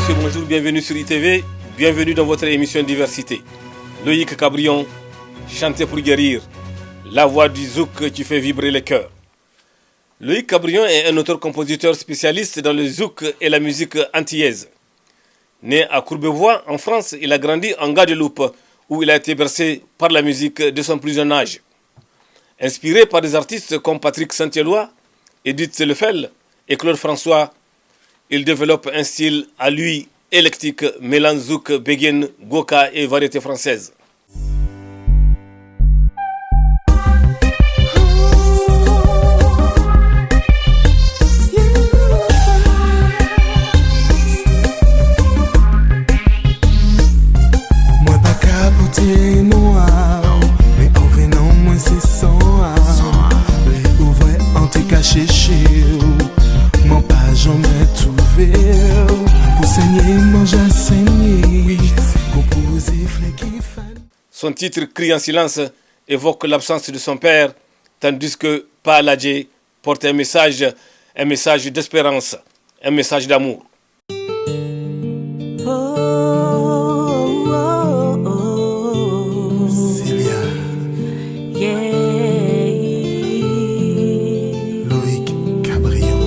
messieurs, bonjour, bienvenue sur ITV, bienvenue dans votre émission Diversité. Loïc Cabrion, chanter pour guérir, la voix du zouk qui fait vibrer les cœurs. Loïc Cabrion est un auteur-compositeur spécialiste dans le zouk et la musique antillaise. Né à Courbevoie, en France, il a grandi en Guadeloupe, où il a été bercé par la musique de son plus jeune âge. Inspiré par des artistes comme Patrick Saint-Éloi, Edith Lefel et Claude François, il développe un style à lui électrique mêlant zouk, béguine, goka et variété française. Moi pas capoté noir, mais en venant moi c'est sans les ouvrais en te caché chez eux, mon pas jamais trouvé. Pour saigner, manger, saigner, composer, fléquer, fan. Son titre Cri en silence évoque l'absence de son père, tandis que Paladje porte un message d'espérance, un message d'amour. Célia, Loïc Cabrion.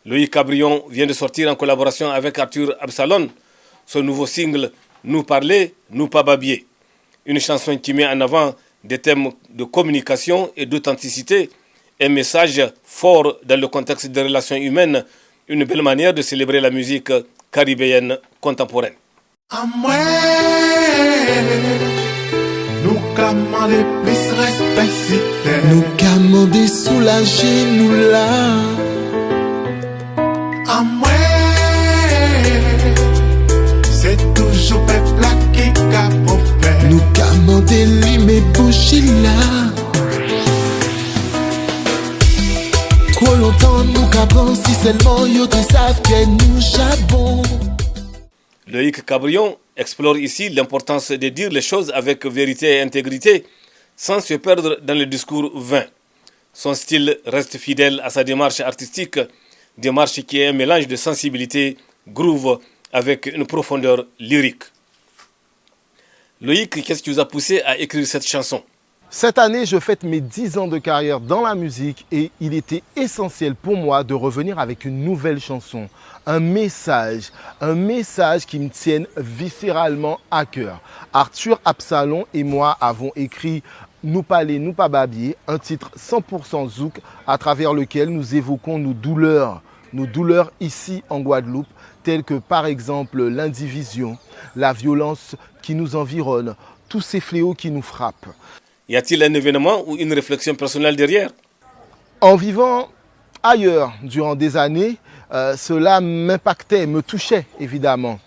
Loïc Cabrion vient de sortir en collaboration avec Arthur Absalon son nouveau single Nous parler, nous pas babiller. Une chanson qui met en avant des thèmes de communication et d'authenticité, un message fort dans le contexte des relations humaines, une belle manière de célébrer la musique caribéenne contemporaine. Nous commander plus respect si t'es. Nous commander soulager nous là. À moi, c'est toujours peuple qui a proféré. Nous commander lui mais boucher là. Trop longtemps nous capons si seulement yo te savent que nous chabons. Loïc Cabrion explore ici l'importance de dire les choses avec vérité et intégrité, sans se perdre dans le discours vain. Son style reste fidèle à sa démarche artistique, démarche qui est un mélange de sensibilité, groove, avec une profondeur lyrique. Loïc, qu'est-ce qui vous a poussé à écrire cette chanson ? Cette année, je fête mes 10 ans de carrière dans la musique et il était essentiel pour moi de revenir avec une nouvelle chanson, un message qui me tienne viscéralement à cœur. Arthur Absalon et moi avons écrit Nous parler, nous pas babiller, un titre 100% zouk à travers lequel nous évoquons nos douleurs ici en Guadeloupe, telles que par exemple l'indivision, la violence qui nous environne, tous ces fléaux qui nous frappent. Y a-t-il un événement ou une réflexion personnelle derrière ? En vivant ailleurs durant des années, cela m'impactait, me touchait évidemment.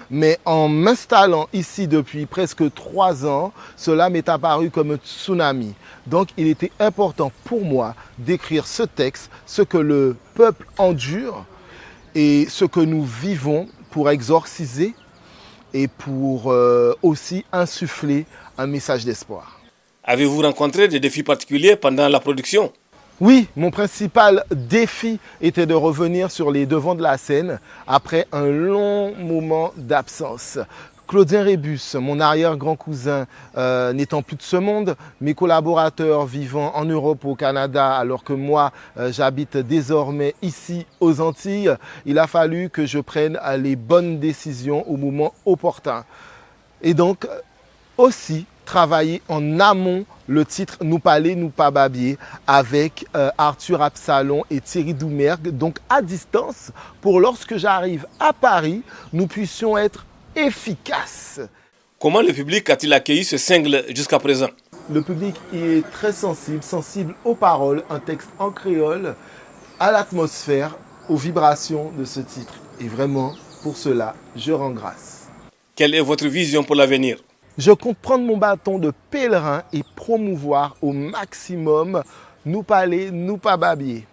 Mais en m'installant ici depuis presque 3 ans, cela m'est apparu comme un tsunami. Donc il était important pour moi d'écrire ce texte, ce que le peuple endure et ce que nous vivons pour exorciser et pour aussi insuffler un message d'espoir. Avez-vous rencontré des défis particuliers pendant la production ? Oui, mon principal défi était de revenir sur les devants de la scène après un long moment d'absence. Claudien Rébus, mon arrière-grand-cousin, n'étant plus de ce monde, mes collaborateurs vivant en Europe, au Canada, alors que moi, j'habite désormais ici aux Antilles, il a fallu que je prenne les bonnes décisions au moment opportun. Et donc, aussi, travailler en amont le titre Nous parler, nous pas babiller avec Arthur Absalon et Thierry Doumergue, donc à distance, pour lorsque j'arrive à Paris, nous puissions être efficaces. Comment le public a-t-il accueilli ce single jusqu'à présent ? Le public est très sensible aux paroles, un texte en créole, à l'atmosphère, aux vibrations de ce titre. Et vraiment, pour cela, je rends grâce. Quelle est votre vision pour l'avenir ? Je compte prendre mon bâton de pèlerin et promouvoir au maximum Nous parler, nous pas babiller.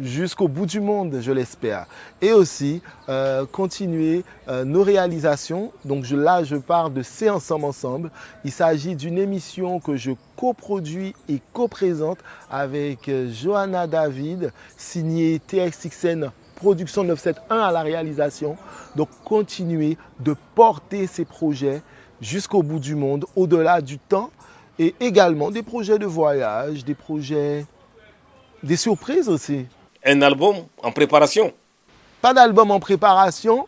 jusqu'au bout du monde, je l'espère. Et aussi continuer nos réalisations. Donc là, je parle de C'est ensemble. Il s'agit d'une émission que je coproduis et co-présente avec Johanna David, signée TXXN Production 971 à la réalisation. Donc continuer de porter ces projets jusqu'au bout du monde, au-delà du temps, et également des projets de voyage, des surprises aussi. Un album en préparation? Pas d'album en préparation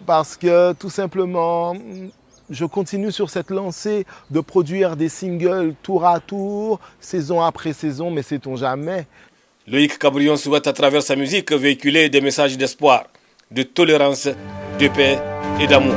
parce que tout simplement, je continue sur cette lancée de produire des singles tour à tour, saison après saison, mais sait-on jamais. Loïc Cabrion souhaite à travers sa musique véhiculer des messages d'espoir, de tolérance, de paix et d'amour.